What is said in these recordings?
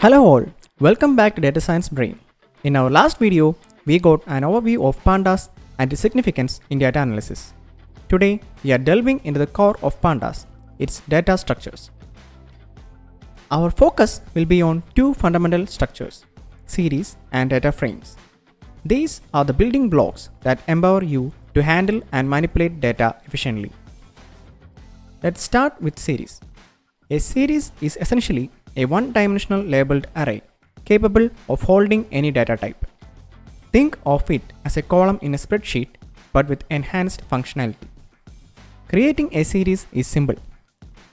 Hello all, welcome back to Data Science Brain. In our last video, we got an overview of pandas and its significance in data analysis. Today, we are delving into the core of pandas, its data structures. Our focus will be on two fundamental structures, series and data frames. These are the building blocks that empower you to handle and manipulate data efficiently. Let's start with series. A series is essentially a one-dimensional labeled array capable of holding any data type. Think of it as a column in a spreadsheet but with enhanced functionality. Creating a series is simple.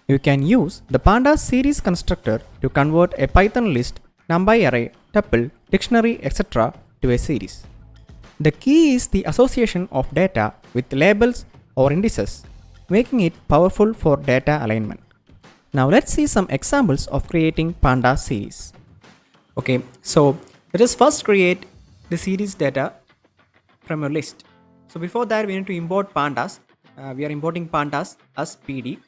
You can use the Pandas Series constructor to convert a Python list, NumPy array, tuple, dictionary, etc. to a series. The key is the association of data with labels or indices, making it powerful for data alignment. Now let's see some examples of creating Pandas series. Okay, so let us first create the series data from a list. So before that, we need to import pandas. We are importing pandas as PD.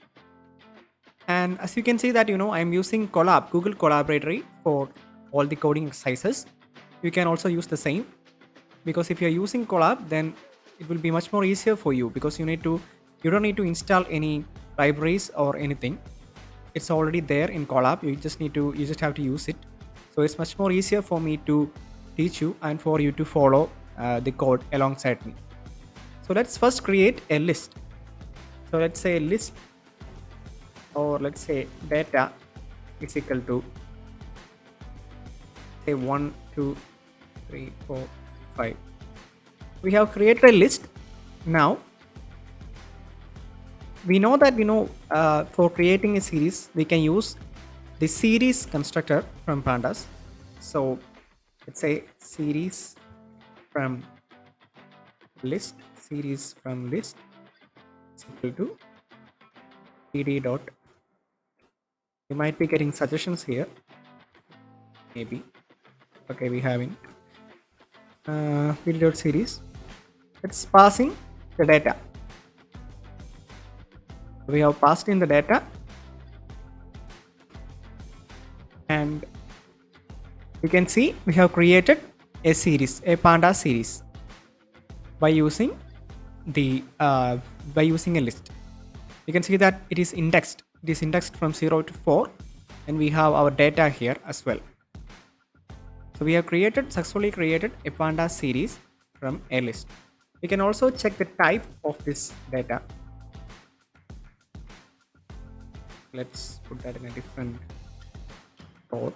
And as you can see that, I am using Colab, Google Collaboratory for all the coding exercises. You can also use the same, because if you are using Colab, then it will be much more easier for you, because you don't need to install any libraries or anything. It's already there in Colab. You just have to use it. So it's much more easier for me to teach you and for you to follow the code alongside me. So let's first create a list. So let's say list, or let's say data is equal to say 1, 2, 3, 4, 5. We have created a list. Now we know that for creating a series, we can use the series constructor from pandas. So let's say series from list is equal to pd dot. You might be getting suggestions here, maybe. Okay, we have in pd dot series. It's passing the data. We have passed in the data, and you can see we have created a series, a Pandas series, by using a list. You can see that it is indexed. It is indexed from 0 to 4, and we have our data here as well. So we have successfully created a Pandas series from a list. We can also check the type of this data. Let's put that in a different code.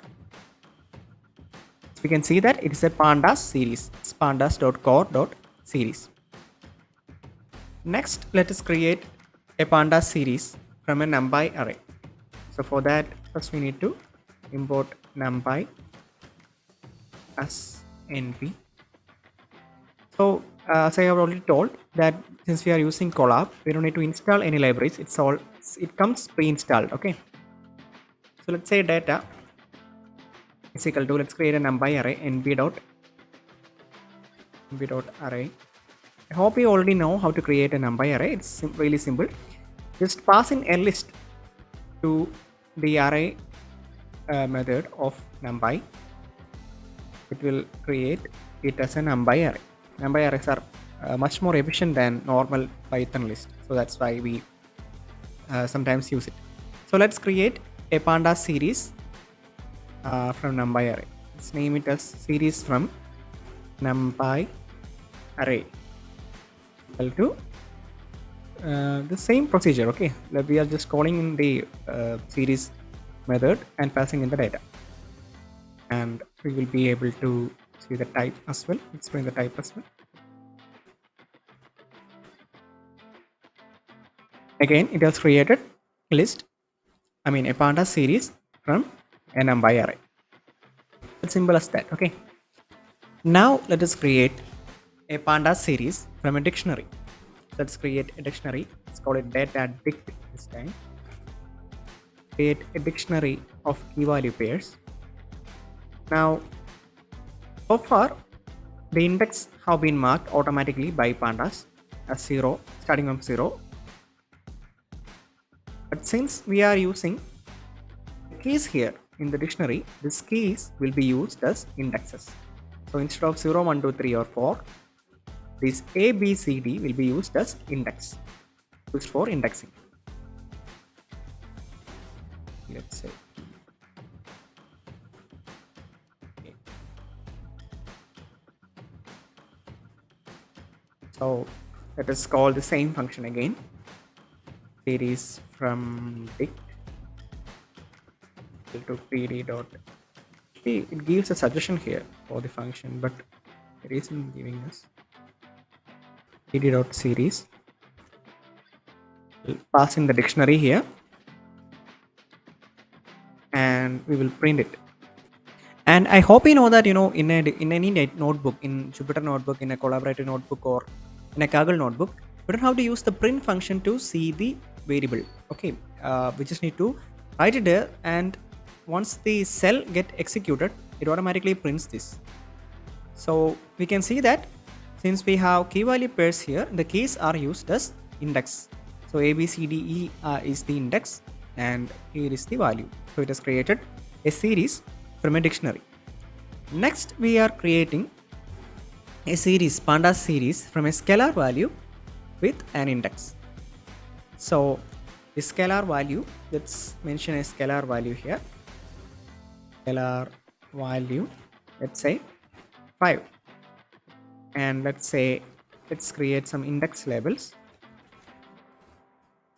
So we can see that it is a pandas series. It's pandas.core.series. Next, let us create a pandas series from a NumPy array. So for that, first we need to import NumPy as np. So as I have already told, that since we are using Colab, we don't need to install any libraries. It comes pre-installed. Okay, so let's say data is equal to, let's create a NumPy array, np dot array. I hope you already know how to create a NumPy array. It's really simple. Just pass in a list to the array method of NumPy. It will create it as a NumPy array. NumPy arrays are much more efficient than normal Python list, so that's why we sometimes use it. So let's create a pandas series from NumPy array. Let's name it as series from NumPy array, equal to the same procedure. Okay, we are just calling in the series method and passing in the data, and we will be able to see the type as well. Explain the type as well. Again, it has created a pandas series from a NumPy array. It's simple as that. Okay. Now let us create a pandas series from a dictionary. Let's create a dictionary. Let's call it datadict this time. Create a dictionary of key value pairs. Now, so far, the index have been marked automatically by pandas as 0, starting from 0. But since we are using keys here in the dictionary, these keys will be used as indexes. So instead of 0, 1, 2, 3 or 4, this A, B, C, D will be used as index, used for indexing. Let's say. Okay. So let us call the same function again. Series from dict to pd dot. It gives a suggestion here for the function, but it isn't giving us. Pd dot series. We'll pass in the dictionary here, and we will print it. And I hope you know that in any notebook, in Jupyter notebook, in a collaborative notebook, or in a Kaggle notebook, we don't have to use the print function to see the variable. Okay, we just need to write it there, and once the cell get executed, it automatically prints this. So we can see that since we have key value pairs here, the keys are used as index. So A, B, C, D, E is the index, and here is the value. So it has created a series from a dictionary. Next, we are creating a series, Pandas series, from a scalar value with an index. So the scalar value, let's mention a scalar value here. Scalar value, let's say 5. And let's create some index labels.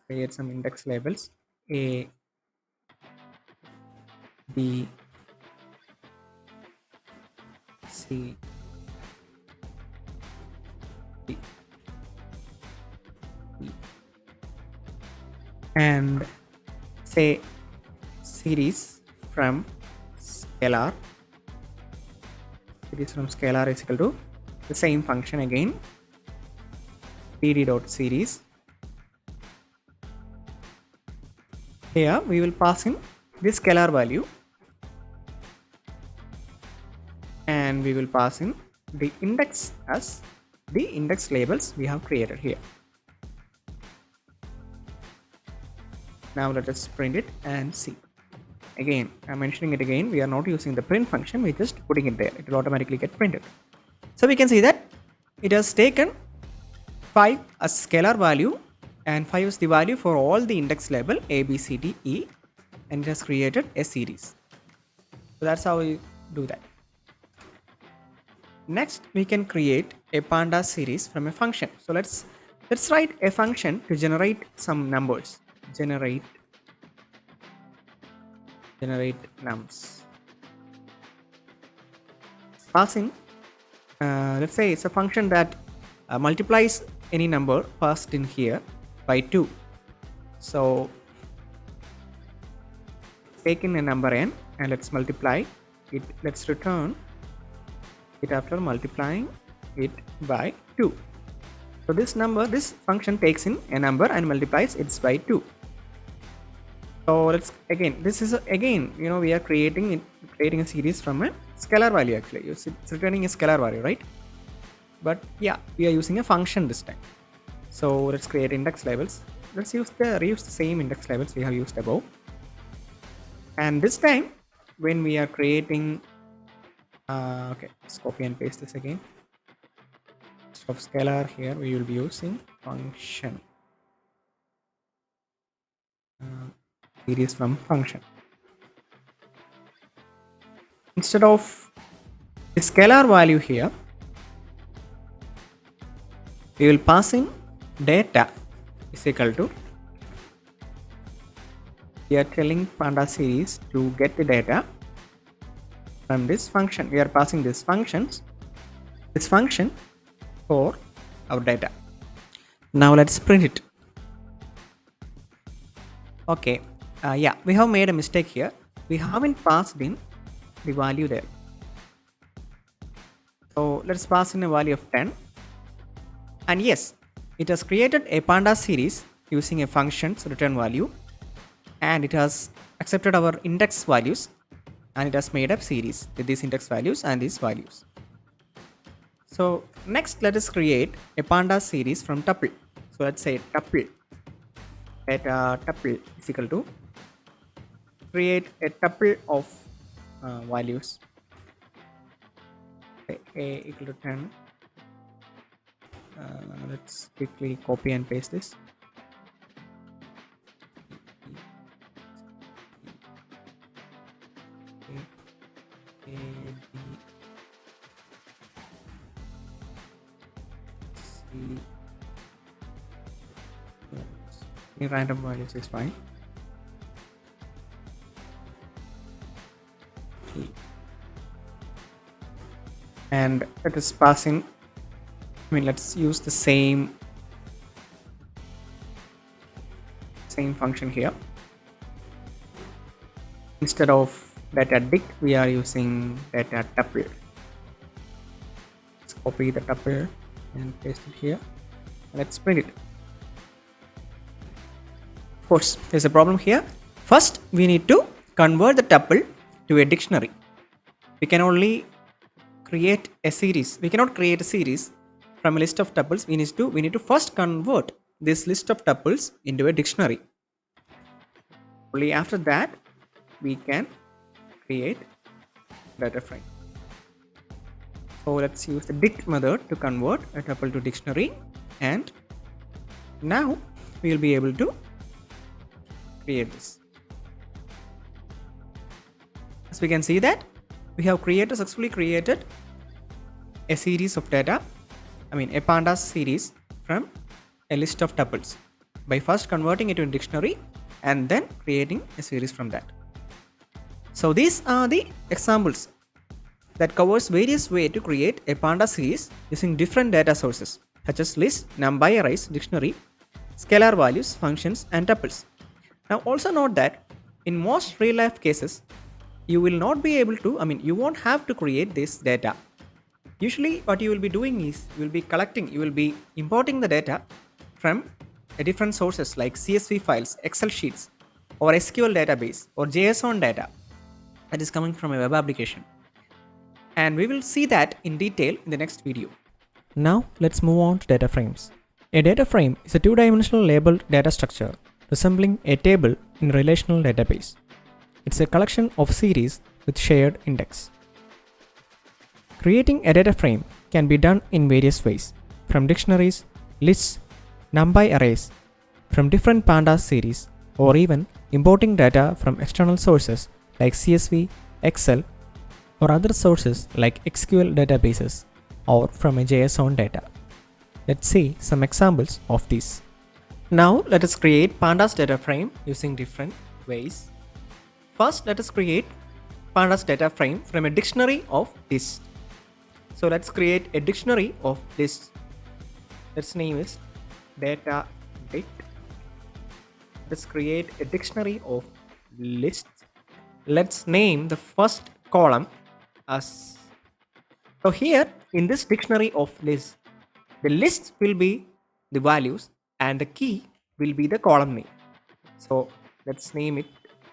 Create some index labels A, B, C, D, E, and say series from scalar. Series from scalar is equal to the same function again, pd dot series. Here we will pass in this scalar value, and we will pass in the index as the index labels we have created here. Now let us print it and see. Again, I'm mentioning it again, we are not using the print function, we're just putting it there. It will automatically get printed. So we can see that it has taken 5 as scalar value, and 5 is the value for all the index label A, B, C, D, E, and it has created a series. So that's how we do that. Next, we can create a Pandas series from a function. So let's write a function to generate some numbers. Generate nums. Passing, let's say it's a function that multiplies any number passed in here by 2. So take in a number n and let's multiply it. Let's return it after multiplying it by 2. So this function takes in a number and multiplies it by 2. So let's we are creating a series from a scalar value. Actually, it's returning a scalar value, right? But yeah, we are using a function this time. So let's create index labels. Let's reuse the same index labels we have used above. And this time, when we are creating, okay, let's copy and paste this again. Instead of scalar here, we will be using function. Series from function. Instead of the scalar value here, we will pass in data is equal to, we are telling Pandas series to get the data from this function. We are passing this function for our data. Now let's print it. Okay, yeah, we have made a mistake here. We haven't passed in the value there. So let's pass in a value of 10. And yes, it has created a Pandas series using a function's return value, and it has accepted our index values, and it has made a series with these index values and these values. So next, let us create a Pandas series from tuple. So let's say tuple, data tuple is equal to create a tuple of values. Okay, a equal to 10. Let's quickly copy and paste this. A, B, C. Any random values is fine. T. And let us pass in. Let's use the same function here. Instead of data dict, we are using data tuple. Let's copy the tuple and paste it here. Let's print it. Of course, there's a problem here. First, we need to convert the tuple to a dictionary. We can only create a series. We cannot create a series from a list of tuples. We need to first convert this list of tuples into a dictionary. Only after that we can create data frame. So let's use the dict method to convert a tuple to dictionary, and now we will be able to create this. As we can see that we have successfully created a series of data, a Pandas series from a list of tuples by first converting it to a dictionary and then creating a series from that. So these are the examples that covers various ways to create a Pandas series using different data sources such as list, numpy arrays, dictionary, scalar values, functions, and tuples. Now also note that in most real life cases, you will not be able to, you won't have to create this data. Usually what you will be doing is you will be importing the data from different sources like CSV files, Excel sheets, or SQL database, or JSON data that is coming from a web application. And we will see that in detail in the next video. Now let's move on to data frames. A data frame is a two-dimensional labeled data structure resembling a table in a relational database. It's a collection of series with shared index. Creating a data frame can be done in various ways, from dictionaries, lists, numpy arrays, from different Pandas series, or even importing data from external sources like CSV, Excel, or other sources like SQL databases, or from a JSON data. Let's see some examples of these. Now let us create Pandas data frame using different ways. First, let us create Pandas data frame from a dictionary of lists. So let's create a dictionary of lists. Let's name it data dict. Let's create a dictionary of lists. Let's name the first column as. So here in this dictionary of lists, the list will be the values and the key will be the column name. So let's name it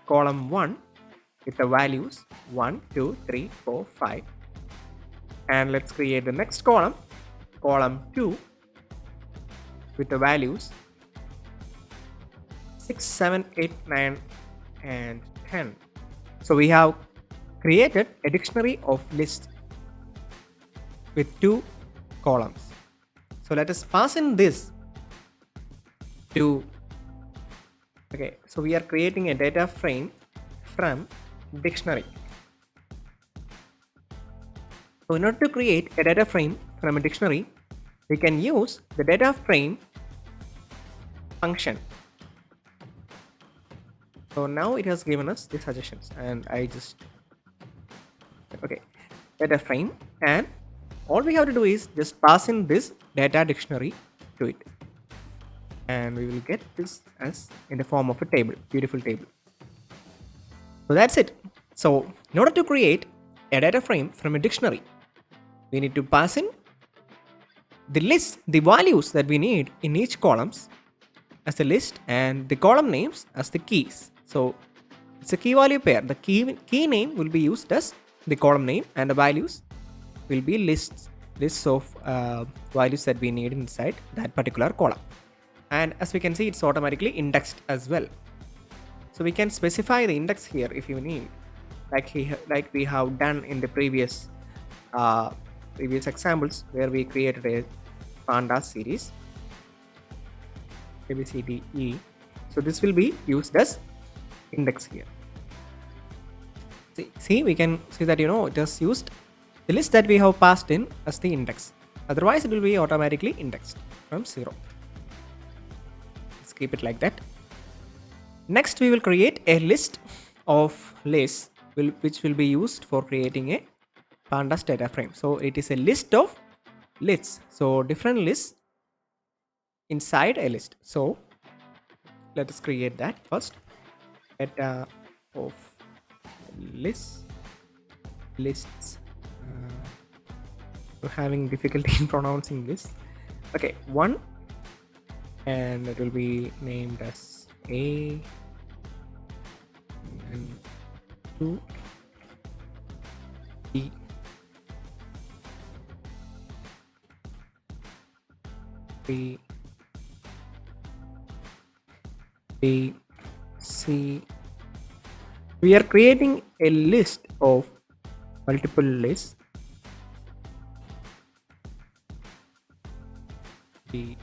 column 1 with the values 1, 2, 3, 4, 5. And let's create the next column 2 with the values 6, 7, 8, 9, and 10. So we have created a dictionary of lists with 2 columns. So let us pass in this to, so we are creating a data frame from dictionary. So in order to create a data frame from a dictionary, we can use the data frame function. So now it has given us the suggestions, and I just data frame, and all we have to do is just pass in this data dictionary to it, and we will get this as in the form of a table, beautiful table. So that's it. So in order to create a data frame from a dictionary, we need to pass in the list, the values that we need in each columns as the list, and the column names as the keys. So it's a key value pair. The key name will be used as the column name, and the values will be lists of values that we need inside that particular column. And as we can see, it's automatically indexed as well. So we can specify the index here if you need, like we have done in the previous examples where we created a Pandas series ABCDE. So this will be used as index here. See, we can see that it has used the list that we have passed in as the index. Otherwise, it will be automatically indexed from 0. Let's keep it like that. Next, we will create a list of lists which will be used for creating a Pandas data frame. So it is a list of lists. So different lists inside a list. So let us create that first. Data of lists. We're having difficulty in pronouncing this. Okay, 1, and it will be named as A, and 2, B, B, B, C. We are creating a list of multiple lists. I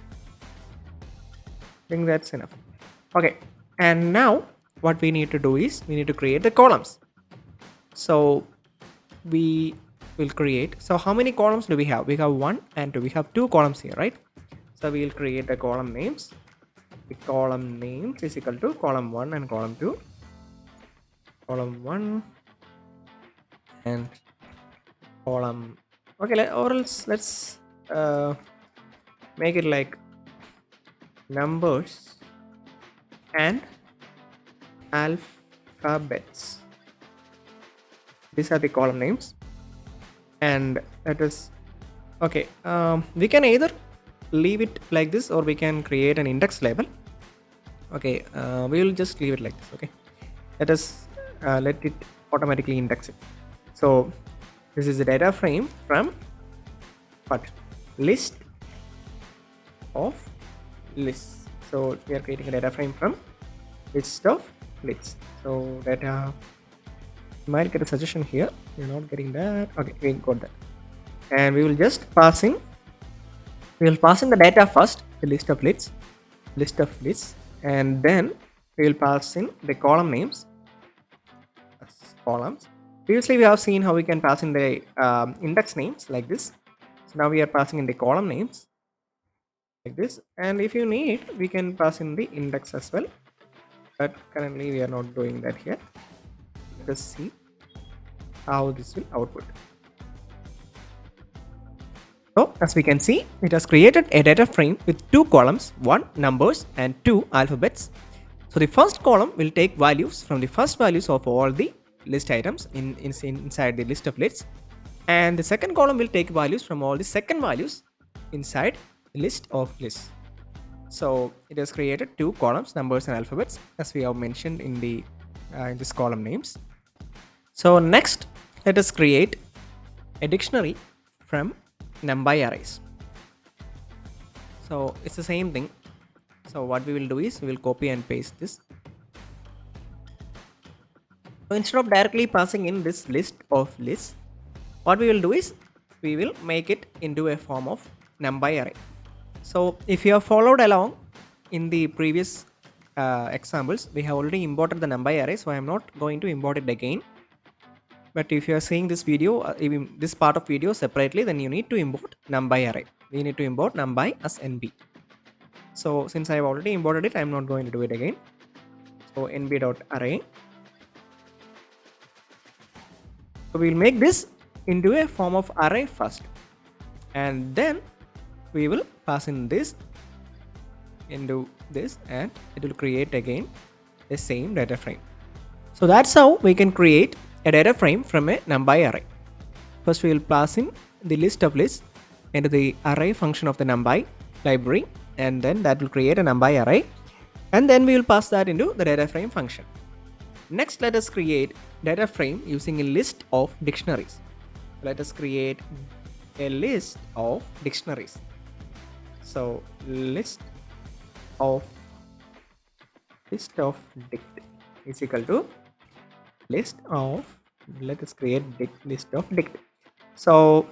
think that's enough. Okay, and now what we need to do is we need to create the columns. So we will create. So how many columns do we have? We have 1 and 2. We have 2 columns here, right? So we will create the column names. The column names is equal to column 1 and column 2. Column 1 and column. Okay, or else let's make it like numbers and alphabets. These are the column names, and that is okay. We can either leave it like this or we can create an index label. Okay, we will just leave it like this. Okay, let us let it automatically index it. So this is the data frame from what? List of lists. So we are creating a data frame from list of lists. So data, you might get a suggestion here. You're not getting that. Okay, we got that. And we will just pass in. We will pass in the data first, the list of lists, and then we will pass in the column names as columns. Previously, we have seen how we can pass in the index names like this. So now we are passing in the column names like this, and if you need, we can pass in the index as well, but currently we are not doing that here. Let's see how this will output. So as we can see, it has created a data frame with 2 columns, 1 numbers and 2 alphabets. So the first column will take values from the first values of all the list items inside the list of lists, and the second column will take values from all the second values inside the list of lists. So it has created 2 columns, numbers and alphabets, as we have mentioned in the in this column names. So next, let us create a dictionary from NumPy arrays. So it's the same thing. So what we will do is we will copy and paste this. So instead of directly passing in this list of lists, what we will do is we will make it into a form of NumPy array. So if you have followed along in the previous examples, we have already imported the NumPy array, so I am not going to import it again. But if you are seeing this video, this part of video separately, then you need to import NumPy array. We need to import NumPy as NB. So since I have already imported it, I am not going to do it again. So nb.array. So we will make this into a form of array first, and then we will pass in this into this, and it will create again the same data frame. So that's how we can create a data frame from a NumPy array. First we will pass in the list of lists into the array function of the NumPy library, and then that will create a NumPy array, and then we will pass that into the data frame function. Next, let us create data frame using a list of dictionaries. Let us create a list of dictionaries. So list of dict. is equal to list of, let us create list of dict. So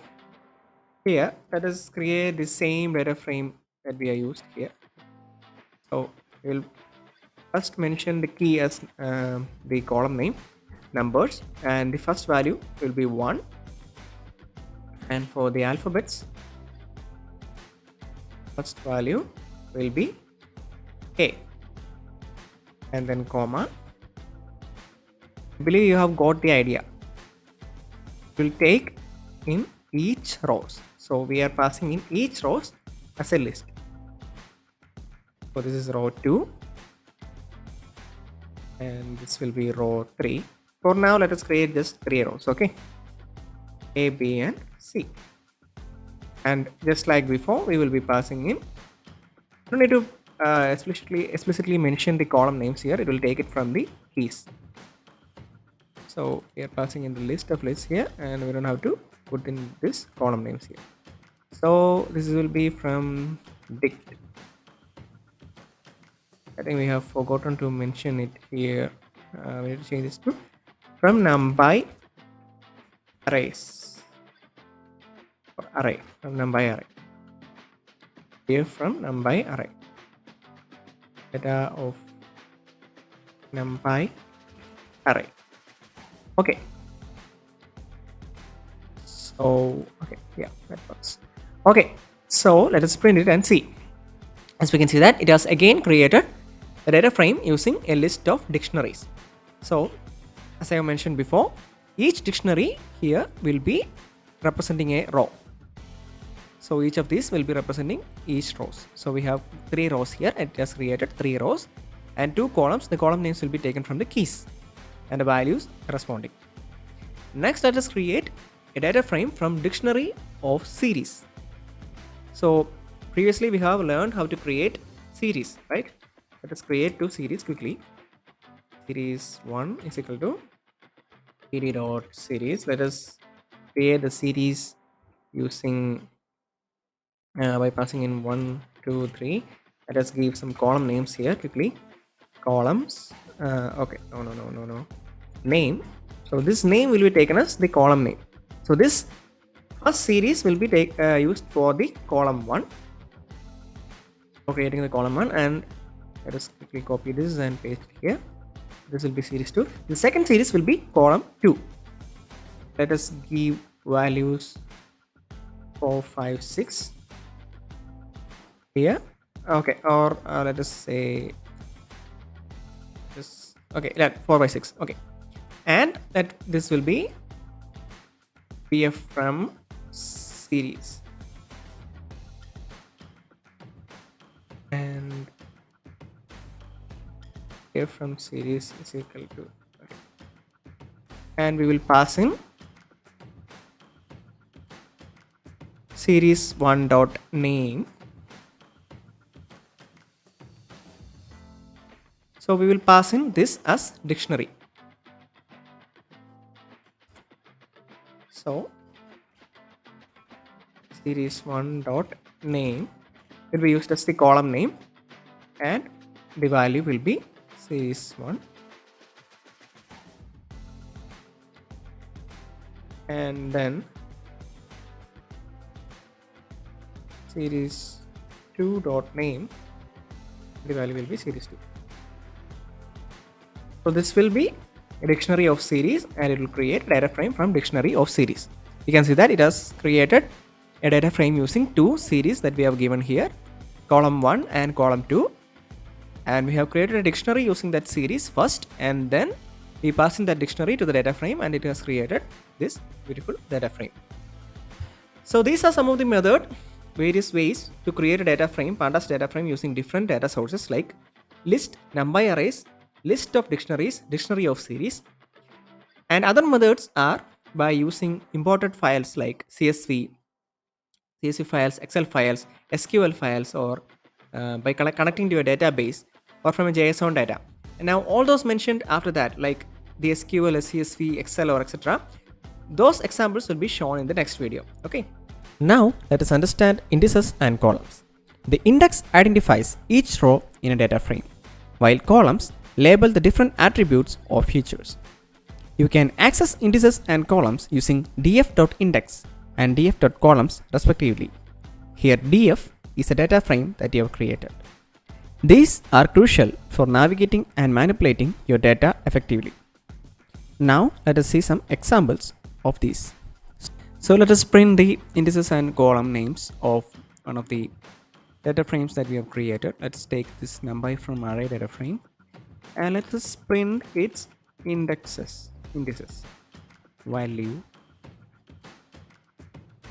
here let us create the same data frame that we are used here. So we'll first mention the key as the column name numbers, and the first value will be 1, and for the alphabets first value will be A, and then comma. I believe you have got the idea. We'll take in each rows, so we are passing in each rows as a list. So this is row 2 and this will be row 3. For now let us create just 3 rows, okay? A, B and C. And just like before, we will be passing in, don't need to explicitly mention the column names here, it will take it from the keys. So we are passing in the list of lists here, and we don't have to put in this column names here. So this will be from dict. I think we have forgotten to mention it here. We need to change this to from numpy arrays, or array, from numpy array. Here from numpy array, data of numpy array. Okay. So okay, yeah, that works. Okay, so let us print it and see. As we can see that it has again created a data frame using a list of dictionaries. So as I have mentioned before, each dictionary here will be representing a row. So each of these will be representing each rows. So we have 3 rows here. It has created 3 rows and 2 columns. The column names will be taken from the keys and the values corresponding. Next, let us create a data frame from dictionary of series. So previously we have learned how to create series, right? Let us create 2 series quickly. Series 1 is equal to cd.series. Let us create the series using by passing in 1, 2, 3. Let us give some column names here quickly. Columns. Okay, no. Name. So this name will be taken as the column name. So this first series will be used for the column 1. For creating the column 1, and let us quickly copy this and paste it here. This will be series 2. The second series will be column 2. Let us give values 4, 5, 6 here. Okay, or let us say this. Okay, 4 by 6. Okay, and that this will be PF from series, and PF from series is equal to, okay. And we will pass in series 1 dot name. So we will pass in this as dictionary. So series 1 dot name will be used as the column name, and the value will be series 1, and then series 2 dot name, the value will be series 2. So this will be a dictionary of series, and it will create data frame from dictionary of series. You can see that it has created a data frame using 2 series that we have given here, column 1 and column 2, and we have created a dictionary using that series first, and then we pass in that dictionary to the data frame, and it has created this beautiful data frame. So these are some of the various ways to create a data frame, Pandas data frame, using different data sources like list, numpy arrays, list of dictionaries, dictionary of series. And other methods are by using imported files like CSV files, Excel files, SQL files, or by connecting to a database, or from a JSON data. And now all those mentioned after that, like the SQL, CSV, Excel, or etc., those examples will be shown in the next video. Okay. Now let us understand indices and columns. The index identifies each row in a data frame, while columns label the different attributes or features. You can access indices and columns using df.index and df.columns respectively. Here df is a data frame that you have created. These are crucial for navigating and manipulating your data effectively. Now let us see some examples of these. So let us print the indices and column names of one of the data frames that we have created. Let's take this number from array data frame and let us print its indices value.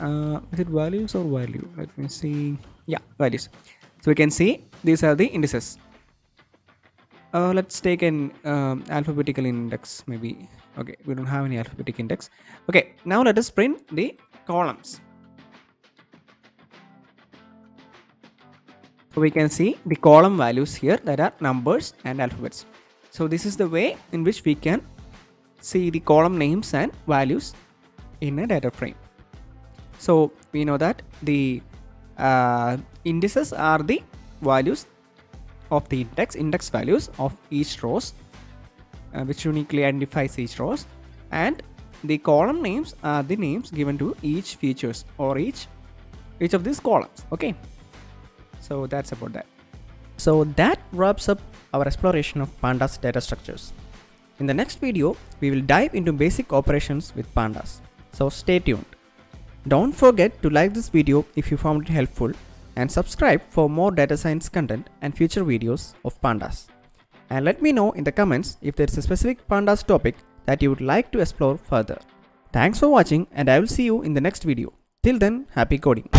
Is it values or value? Let me see. Yeah, values. So we can see these are the indices. Let's take an alphabetical index maybe. Okay, we don't have any alphabetic index. Okay, now let us print the columns. So we can see the column values here that are numbers and alphabets. So this is the way in which we can see the column names and values in a data frame. So we know that the indices are the values of the index values of each rows, which uniquely identifies each rows, and the column names are the names given to each features or each of these columns. Okay, so that's about that. So that wraps up our exploration of Pandas data structures. In the next video, we will dive into basic operations with Pandas. So stay tuned. Don't forget to like this video if you found it helpful and subscribe for more data science content and future videos of Pandas. And let me know in the comments if there is a specific Pandas topic that you would like to explore further. Thanks for watching and I will see you in the next video. Till then, happy coding.